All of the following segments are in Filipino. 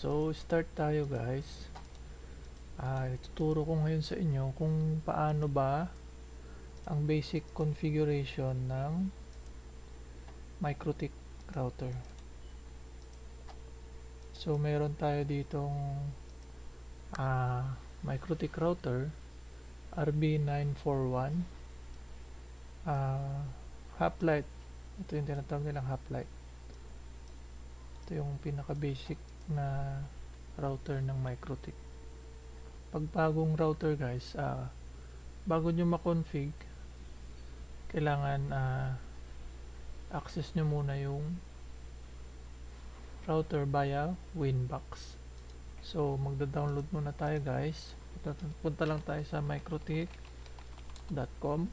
So start tayo guys. Ituturo ko ngayon sa inyo kung paano ba ang basic configuration ng MikroTik router. So meron tayo ditong MikroTik router RB941 Hoplite. Ito yung tinatawag nilang Hoplite. Ito yung pinaka basic na router ng MikroTik. Pag bagong router guys, bago nyo ma-config, kailangan access nyo muna yung router via Winbox. So magda-download muna tayo guys. Punta lang tayo sa mikrotik.com.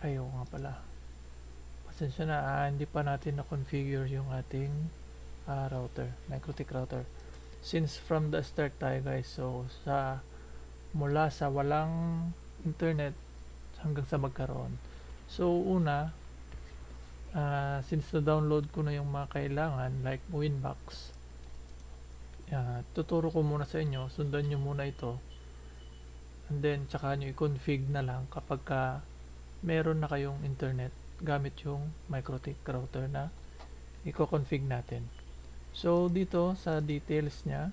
Ayaw nga pala, pasensya na, hindi pa natin na-configure yung ating router, MikroTik router. Since from the start tayo guys, so mula sa walang internet hanggang sa magkaroon. So una, since na-download ko na yung mga kailangan like Winbox, tuturo ko muna sa inyo, sundan nyo muna ito, and then tsaka nyo i-config na lang kapag meron na kayong internet gamit yung MikroTik router na i-config natin. So dito sa details nya,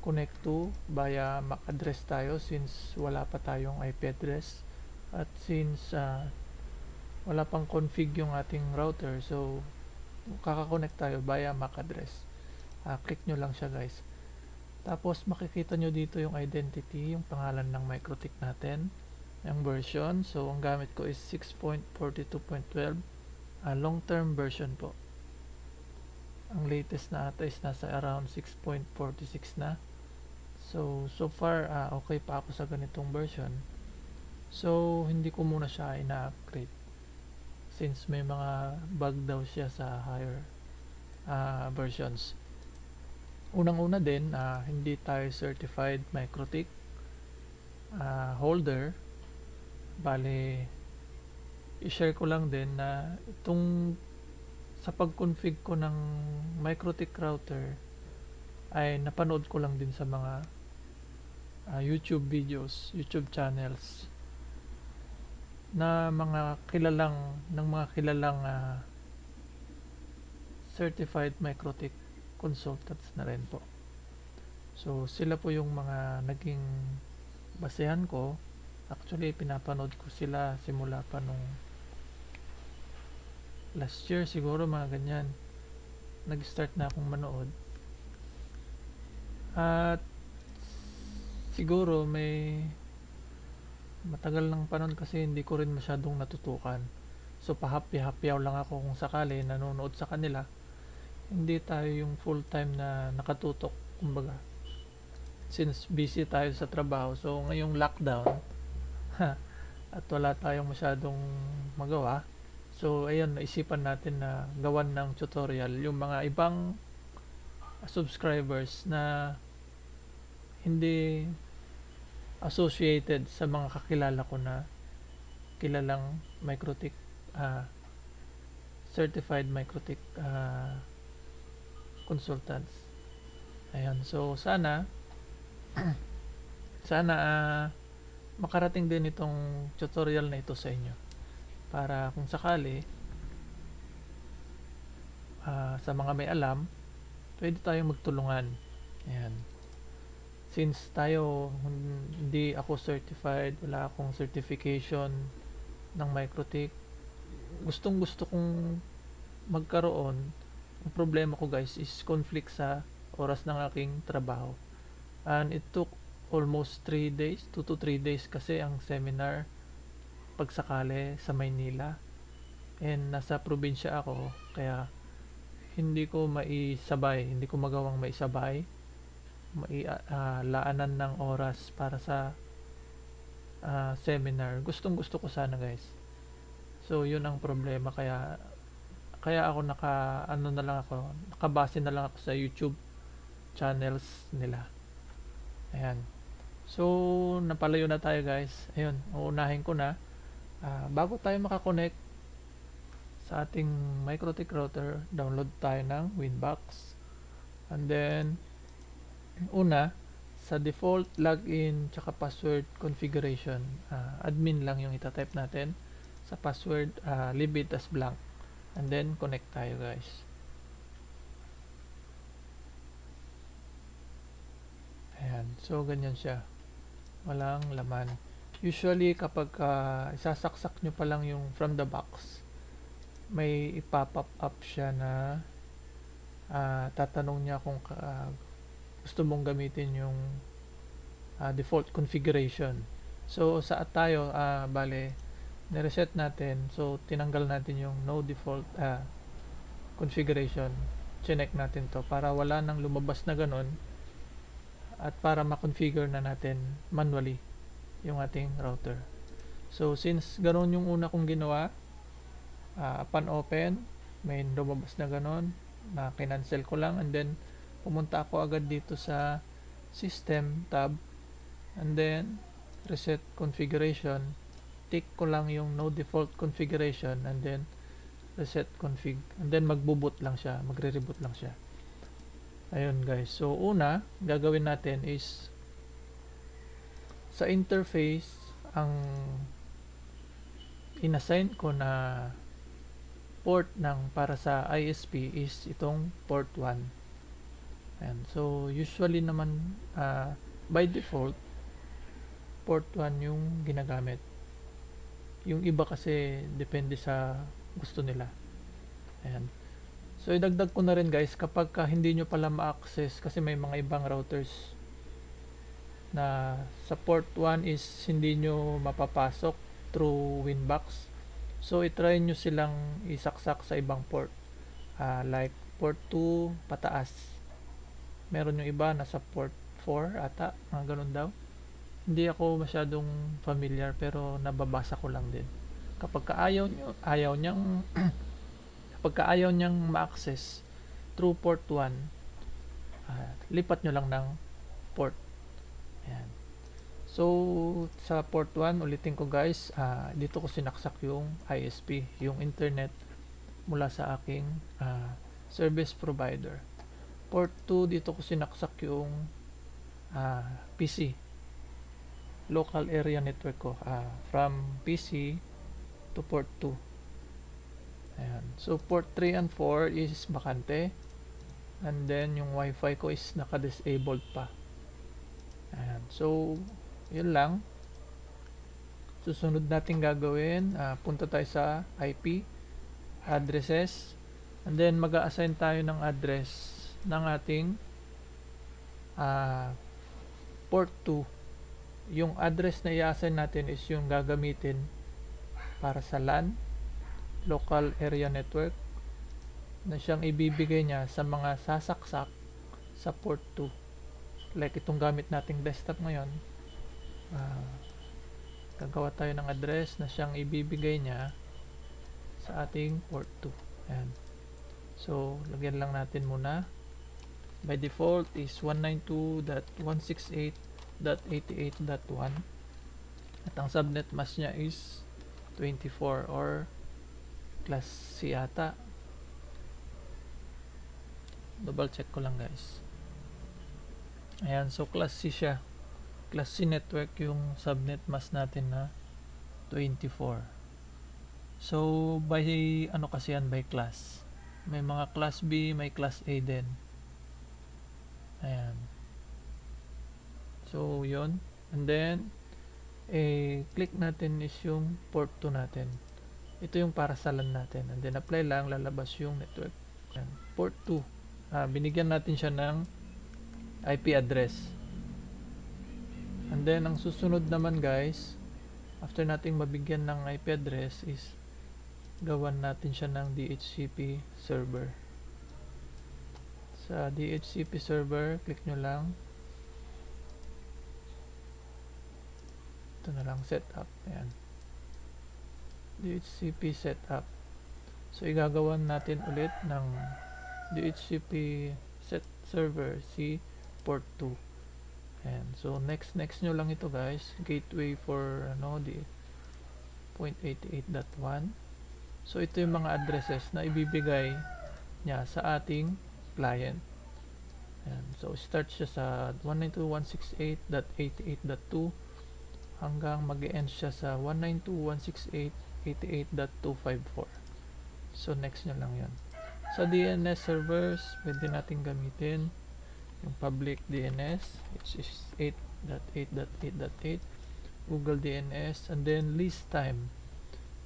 connect to via MAC address tayo since wala pa tayong IP address, at since wala pang config yung ating router, so kaka-connect tayo via MAC address. Click nyo lang siya guys, tapos makikita nyo dito yung identity, yung pangalan ng MikroTik natin, yung version. So ang gamit ko is 6.42.12, long term version po. Ang latest na ata is nasa around 6.46 na. So far okay pa ako sa ganitong version, so hindi ko muna siya ina-upgrade since may mga bug daw siya sa higher versions. Unang-una din, hindi tayo certified MikroTik holder. Bale, i-share ko lang din na itong sa pag-config ko ng MikroTik router ay napanood ko lang din sa mga YouTube videos, YouTube channels na mga kilalang certified MikroTik consultants na rin po. So sila po yung mga naging basehan ko. Actually pinapanood ko sila simula pa nung last year siguro, mga ganyan nag-start na akong manood, at siguro may matagal ng panahon kasi hindi ko rin masyadong natutukan. So pahapyaw lang ako kung sakali nanonood sa kanila. Hindi tayo yung full time na nakatutok, kumbaga, since busy tayo sa trabaho. So ngayong lockdown at wala tayong masyadong magawa, so ayun, naisipan natin na gawan ng tutorial yung mga ibang subscribers na hindi associated sa mga kakilala ko na kilalang MikroTik certified MikroTik consultants. Ayan, so sana makarating din itong tutorial na ito sa inyo, para kung sakali sa mga may alam, pwede tayong magtulungan. Ayan. Since hindi ako certified, wala akong certification ng MikroTik, gustong gusto kong magkaroon. Ang problema ko guys is conflict sa oras ng aking trabaho, and it took almost 2 to 3 days kasi ang seminar pagsakali sa Maynila, and nasa probinsya ako, kaya hindi ko magawang maisabay, laanan ng oras para sa seminar. Gustong gusto ko sana guys, so yun ang problema, kaya ako nakabase na lang ako sa YouTube channels nila. Ayan. So napalayo na tayo guys. Ayun, uunahin ko na, bago tayo makakonect sa ating MikroTik router, download tayo ng Winbox. And then, una, sa default login tsaka password configuration, admin lang yung itatype natin. Sa password, leave it as blank. And then, connect tayo guys. Ayan. So, ganyan siya. Walang laman. Usually, kapag isasaksak nyo pa lang yung from the box, may ipapop up siya na tatanong niya kung gusto mong gamitin yung default configuration. So, sa tayo, bale, nireset natin. So, tinanggal natin yung no default configuration. Chinek natin to para wala nang lumabas na ganun at para ma-configure na natin manually yung ating router. So, since ganun yung una kong ginawa, upon open, may lumabas na ganun, na kinancel ko lang, and then pumunta ako agad dito sa system tab, and then reset configuration, tick ko lang yung no default configuration, and then reset config, and then magbo-boot lang siya, magre-reboot lang siya. Ayun guys, so una gagawin natin is sa interface, ang inassign ko na port ng para sa ISP is itong port 1. And so usually naman by default port 1 yung ginagamit. Yung iba kasi depende sa gusto nila. Ayan. So idagdag ko na rin guys, kapag hindi nyo pala ma-access, kasi may mga ibang routers na sa port 1 is hindi nyo mapapasok through Winbox. So i-try nyo silang isaksak sa ibang port, like port 2 pataas. Meron yung iba nasa port 4 ata, mga ganun daw. Hindi ako masyadong familiar pero nababasa ko lang din. Kapag ayaw niyang kapag ayaw niyang ma-access through port 1, lipat nyo lang ng port. Ayan. So sa port 1, ulitin ko guys, dito ko sinaksak yung ISP, yung internet mula sa aking service provider. Port 2, dito ko sinaksak yung PC, local area network ko, from PC to port 2. Ayan. So port 3 and 4 is bakante, and then yung wifi ko is naka-disabled pa. Ayan. So yun lang. Susunod natin gagawin, punta tayo sa IP addresses, and then mag-a-assign tayo ng address ng ating port 2. Yung address na i-assign natin is yung gagamitin para sa LAN, local area network, na siyang ibibigay niya sa mga sasaksak sa port 2. Like itong gamit nating desktop ngayon, gagawa tayo ng address na siyang ibibigay niya sa ating port 2. Ayan. So lagyan lang natin muna. By default is 192.168.88.1, at ang subnet mask niya is 24 or class C ata. Double check ko lang guys. Ayan, so class C siya. Class C network yung subnet mask natin na 24. So by ano kasi yan, by class. May mga class B, may class A din. Ayan. So yun, and then click natin is yung port 2 natin. Ito yung para sa LAN natin, and then apply lang, lalabas yung network. Ayan. Port 2, binigyan natin siya ng IP address, and then ang susunod naman guys, after nating mabigyan ng IP address, is gawan natin siya ng DHCP server. Sa DHCP server, click nyo lang, ito na lang, setup. Ayan, DHCP setup. So igagawan natin ulit ng DHCP set server si port 2. And so next nyo lang ito guys, gateway for the 0.88.1. So ito yung mga addresses na ibibigay niya sa ating client. Ayan. So start siya sa 192.168.88.2 hanggang mag-end siya sa 192.168.88.254. So next nyo lang yun. Sa DNS servers, pwede natin gamitin yung public DNS, which is 8.8.8.8, Google DNS, and then least time.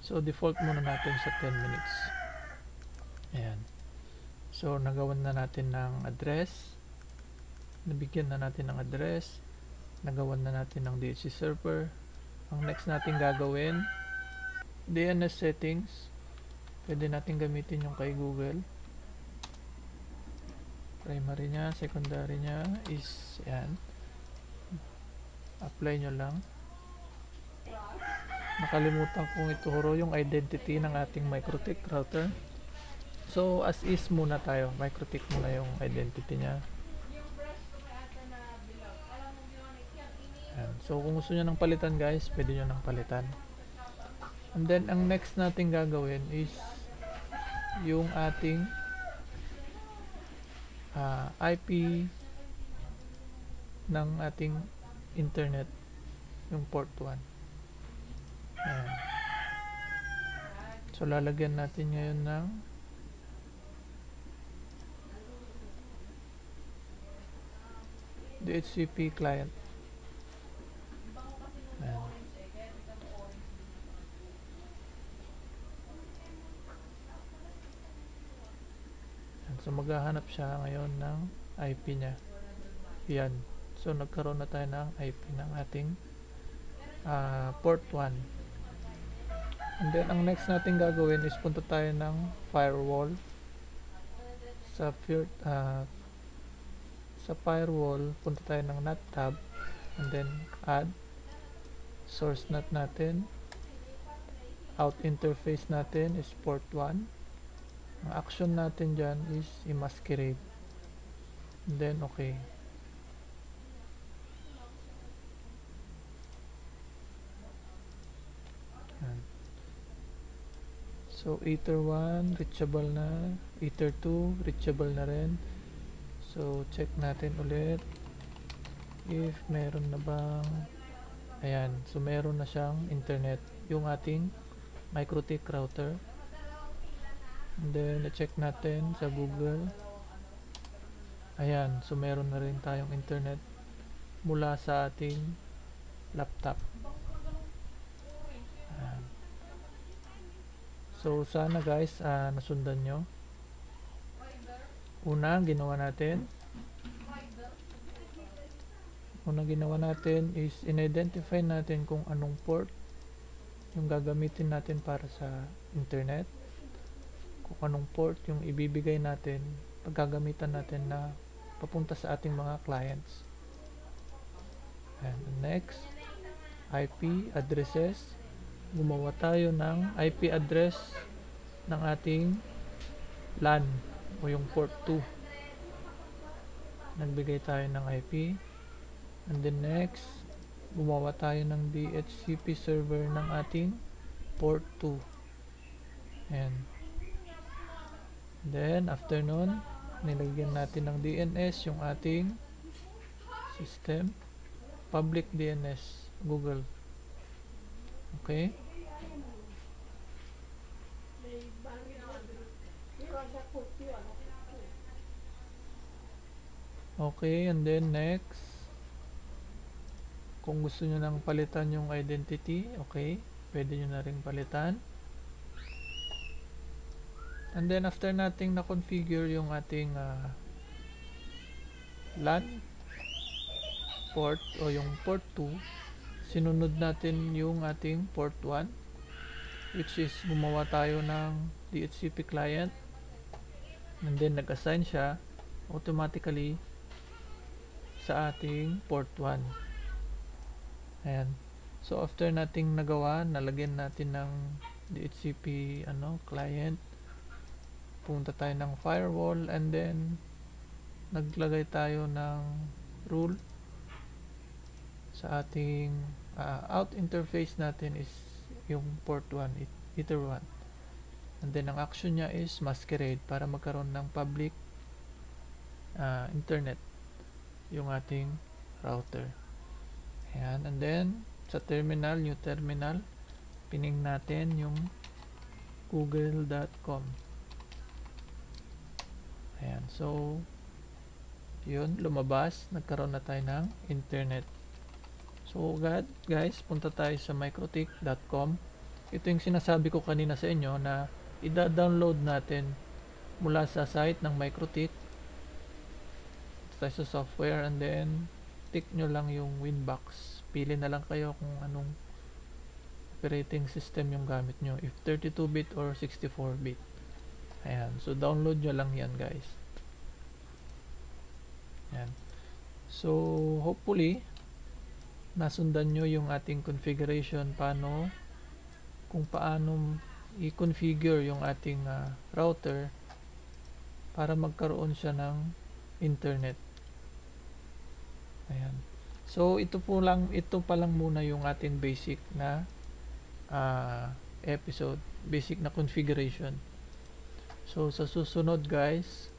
So default muna natin sa 10 minutes. Ayan. So nagawan na natin ng address, nabigyan na natin ng address, nagawan na natin ng DHC server. Ang next natin gagawin, DNS settings. Pwede natin gamitin yung kay Google. Primary nya, secondary nya is yan. Apply nyo lang. Nakalimutan kong ituro yung identity ng ating MikroTik router. So as is muna tayo, MikroTik muna yung identity nya. Yan. So kung gusto nyo ng palitan guys, pwede nyo ng palitan. And then ang next natin gagawin is yung ating IP ng ating internet, yung port 1. Ayan. So lalagyan natin ngayon ng DHCP client. Ayan. So maghahanap siya ngayon ng IP nya. Yan. So nagkaroon na tayo ng IP ng ating port 1. And then ang next natin gagawin is punta tayo ng firewall. Sa firewall, punta tayo ng NAT tab, and then add source NAT natin. Out interface natin is port 1. Ang action natin dyan is i-masquerade, and then okay. Yan. So ether 1 reachable na, ether 2 reachable na rin. So check natin ulit if meron na bang, ayan, so meron na siyang internet yung ating MikroTik router. And then check natin sa Google, ayan, so meron na rin tayong internet mula sa ating laptop. Ayan. So sana guys nasundan nyo. Unang ginawa natin is in-identify natin kung anong port yung gagamitin natin para sa internet, kung anong port yung ibibigay natin paggagamitan natin na papunta sa ating mga clients. And next, IP addresses. Gumawa tayo ng IP address ng ating LAN o yung port 2. Nagbigay tayo ng IP. And then next, gumawa tayo ng DHCP server ng ating port 2. And then after nun, nilagyan natin ng DNS yung ating system, public DNS Google. Okay. Okay, and then next, kung gusto nyo nang palitan yung identity, okay, pwede nyo na rin palitan. And then after nating na-configure yung ating LAN port o yung port 2, sinunod natin yung ating port 1, which is gumawa tayo ng DHCP client, and then nag-assign siya automatically sa ating port 1. Ayan. So after nating nagawa, nalagyan natin ng DHCP client, punta tayo ng firewall, and then naglagay tayo ng rule sa ating out interface natin is yung port 1, ether 1. And then ang action nya is masquerade para magkaroon ng public internet yung ating router. Ayan, and then sa terminal, new terminal, pining natin yung google.com. Ayan, so yun, lumabas, nagkaroon na tayo ng internet. So guys, punta tayo sa microtik.com. Ito yung sinasabi ko kanina sa inyo na i-download natin mula sa site ng Microtik. Ito tayo sa software, and then tick nyo lang yung Winbox. Pili na lang kayo kung anong operating system yung gamit nyo, if 32-bit or 64-bit. Ayan, so download nyo lang yan guys. Ayan. So hopefully nasundan nyo yung ating configuration, kung paano i-configure yung ating router para magkaroon siya ng internet. Ayan. So ito pa lang muna yung ating basic na episode, basic na configuration. So sa susunod guys,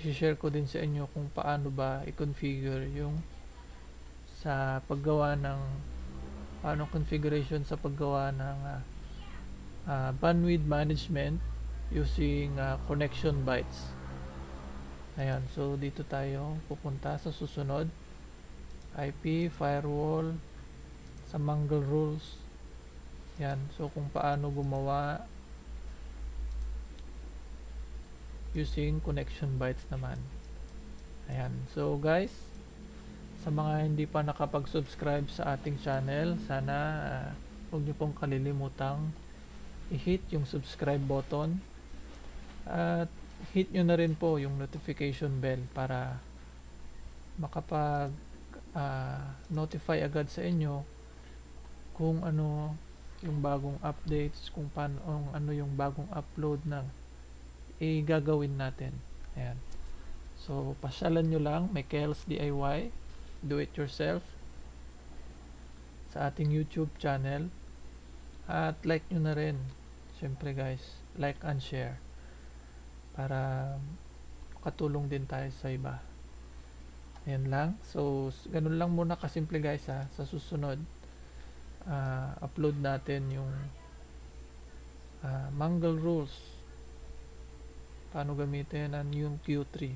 i-share ko din sa inyo kung paano ba i-configure yung sa paggawa ng configuration sa paggawa ng bandwidth management using connection bytes. Ayan, so dito tayo pupunta sa susunod. IP, firewall, sa Mangle rules. Yan, so kung paano gumawa using connection bytes naman. Ayan, so guys, sa mga hindi pa nakapag-subscribe sa ating channel, sana huwag niyo pong kalilimutang i-hit yung subscribe button at hit nyo na rin po yung notification bell para makapag notify agad sa inyo kung ano yung bagong updates, kung paano, ano yung bagong upload na gagawin natin. Ayan. So pasyalan nyo lang, may Kels DIY do it yourself sa ating YouTube channel, at like nyo na rin syempre guys, like and share para katulong din tayo sa iba. Ayan lang, so ganun lang muna kasimple guys sa susunod upload natin yung Mangle rules, paano gamitin ang yung Q3.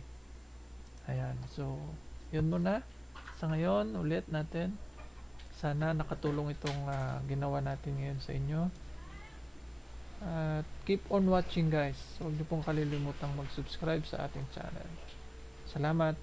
Ayan, so yun muna sa ngayon ulit natin. Sana nakatulong itong ginawa natin ngayon sa inyo. Keep on watching guys. Huwag niyo pong kalilimutang mag-subscribe sa ating channel. Salamat.